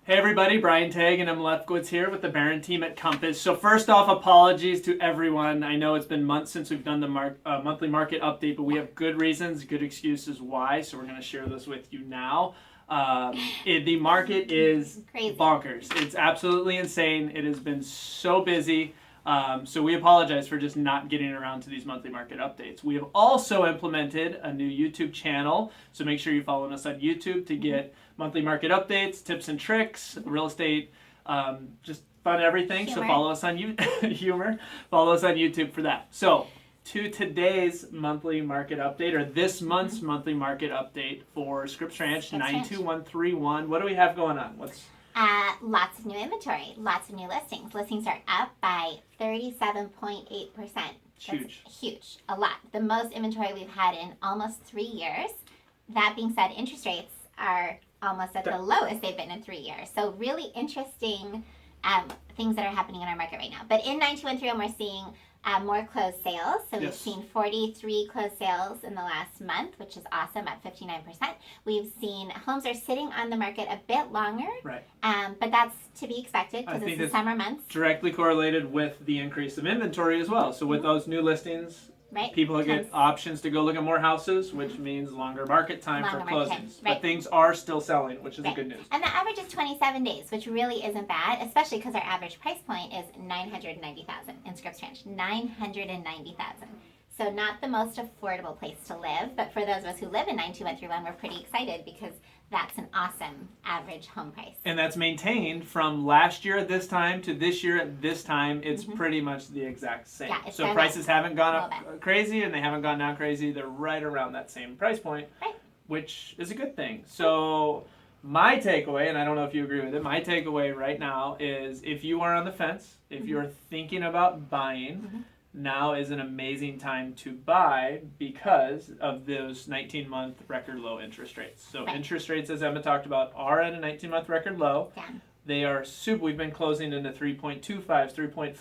Hey everybody, Brian Tagg and I'm Lefkowitz here with the Barron team at Compass. So first off, apologies to everyone. I know it's been months since we've done the monthly market update, but we have good reasons, good excuses why, so we're going to share this with you now. The market is Crazy. Bonkers. It's absolutely insane. It has been so busy. So we apologize for just not getting around to these monthly market updates. We have also implemented a new YouTube channel, so make sure you follow us on YouTube to get monthly market updates, tips and tricks, real estate, just fun everything. Humor. So follow us on humor. Follow us on YouTube for that. So to today's monthly market update, or this month's monthly market update for Scripps Ranch 92131. What do we have going on? Lots of new inventory, lots of new listings. Listings are up by 37.8%. Huge. Huge. A lot. The most inventory we've had in almost 3 years. That being said, interest rates are almost at the lowest they've been in 3 years. So really interesting things that are happening in our market right now. But in 92131, we're seeing more closed sales. So we've seen 43 closed sales in the last month, which is awesome, at 59%. We've seen homes are sitting on the market a bit longer, Right. But that's to be expected because it's the summer months. Directly correlated with the increase of inventory as well. So with those new listings, right. people get options to go look at more houses, which means longer market time for closings. Right. But things are still selling, which is the good news. And the average is 27 days, which really isn't bad, especially because our average price point is $990,000 in Scripps Ranch. $990,000. So not the most affordable place to live, but for those of us who live in 92131, we're pretty excited because that's an awesome average home price. And that's maintained from last year at this time to this year at this time. It's pretty much the exact same. Yeah, so prices haven't gone up crazy and they haven't gone down crazy. They're right around that same price point, which is a good thing. So my takeaway, and I don't know if you agree with it, my takeaway right now is if you are on the fence, if you're thinking about buying, now is an amazing time to buy because of those 19-month record low interest rates. So interest rates, as Emma talked about, are at a 19-month record low. Yeah. They are super. We've been closing into 3.25s, 3.5s,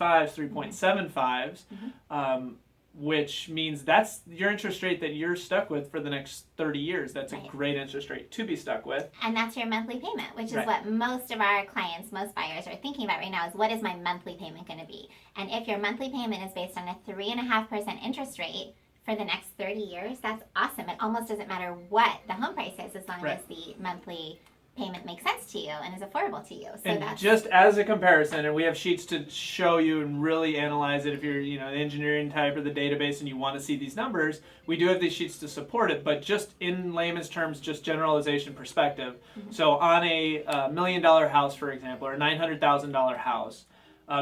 3.75s, which means that's your interest rate that you're stuck with for the next 30 years. That's a great interest rate to be stuck with. And that's your monthly payment, which is what most of our clients, most buyers are thinking about right now is what is my monthly payment going to be? And if your monthly payment is based on a 3.5% interest rate for the next 30 years, that's awesome. It almost doesn't matter what the home price is as long as the monthly payment makes sense to you and is affordable to you. So and that's just as a comparison, and we have sheets to show you and really analyze it if you're the engineering type or the database and you want to see these numbers, we do have these sheets to support it, but just in layman's terms, just generalization perspective. So on a $1 million house, for example, or a $900,000 house,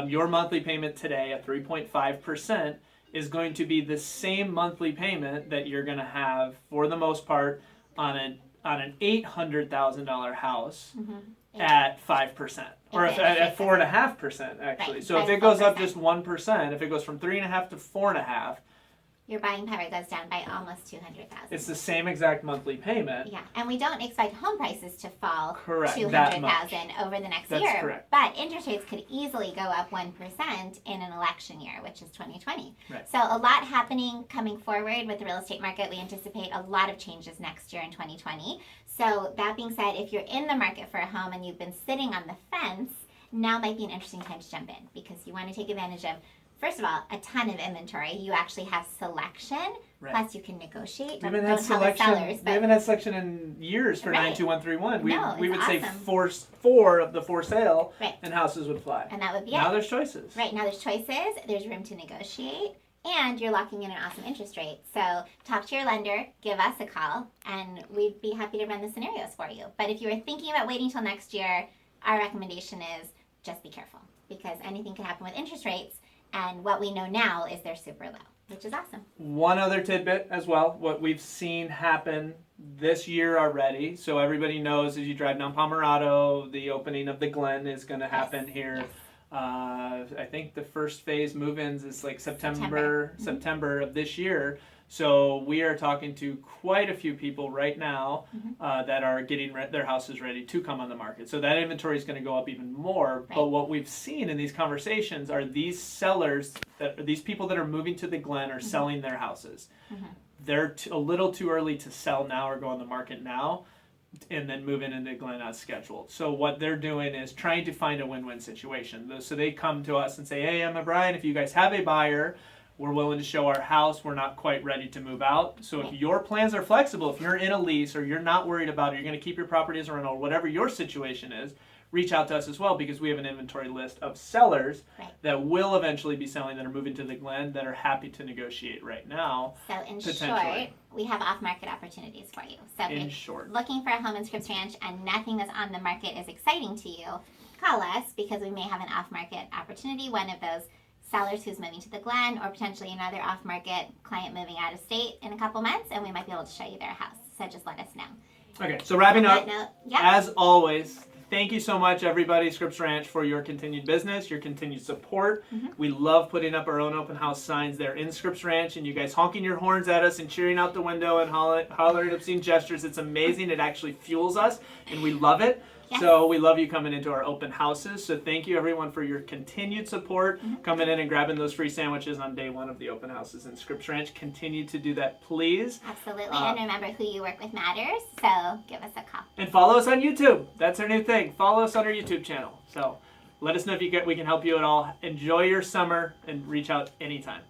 your monthly payment today at 3.5% is going to be the same monthly payment that you're going to have for the most part on an $800,000 house at 5%, or at 4.5% actually. Right. So if it goes up just 1%, if it goes from 3.5 to 4.5, your buying power goes down by almost $200,000. it's the same exact monthly payment. Yeah, and we don't expect home prices to fall $200,000 over the next year. Correct. But interest rates could easily go up 1% in an election year, which is 2020. Right. So a lot happening coming forward with the real estate market. We anticipate a lot of changes next year in 2020. So that being said, if you're in the market for a home and you've been sitting on the fence, now might be an interesting time to jump in because you want to take advantage of, first of all, a ton of inventory. You actually have selection, plus you can negotiate. We haven't had selection in years for 92131. We would say four of the for sale, and houses would fly. And that would be now there's choices. Right, now there's choices, there's room to negotiate, and you're locking in an awesome interest rate. So talk to your lender, give us a call, and we'd be happy to run the scenarios for you. But if you were thinking about waiting till next year, our recommendation is just be careful because anything can happen with interest rates. And what we know now is they're super low, which is awesome. One other tidbit as well, what we've seen happen this year already. So everybody knows as you drive down Pomerado, the opening of the Glen is going to happen here. Yes. I think the first phase move-ins is like September of this year. So we are talking to quite a few people right now that are getting their houses ready to come on the market. So that inventory is going to go up even more. Right. But what we've seen in these conversations are these sellers, these people that are moving to the Glen are selling their houses. They're a little too early to sell now or go on the market now. and then move into Glen as scheduled. So what they're doing is trying to find a win-win situation. So they come to us and say, hey, Emma, Brian, if you guys have a buyer, we're willing to show our house. We're not quite ready to move out. So if your plans are flexible, if you're in a lease or you're not worried about it, you're going to keep your property as a rental, whatever your situation is, reach out to us as well, because we have an inventory list of sellers that will eventually be selling, that are moving to the Glen, that are happy to negotiate right now. So in short, we have off-market opportunities for you. So if you're looking for a home in Scripps Ranch and nothing that's on the market is exciting to you, call us, because we may have an off-market opportunity, one of those sellers who's moving to the Glen, or potentially another off-market client moving out of state in a couple months, and we might be able to show you their house. So just let us know. Okay, so wrapping up, as always, thank you so much, everybody, Scripps Ranch, for your continued business, your continued support. We love putting up our own open house signs there in Scripps Ranch, and you guys honking your horns at us and cheering out the window and hollering obscene gestures. It's amazing. It actually fuels us, and we love it. Yes. So we love you coming into our open houses. So thank you, everyone, for your continued support, coming in and grabbing those free sandwiches on day one of the open houses in Scripps Ranch. Continue to do that, please. Absolutely. And remember, who you work with matters. So give us a call. And follow us on YouTube. That's our new thing. Follow us on our YouTube channel. So let us know if we can help you at all. Enjoy your summer and reach out anytime.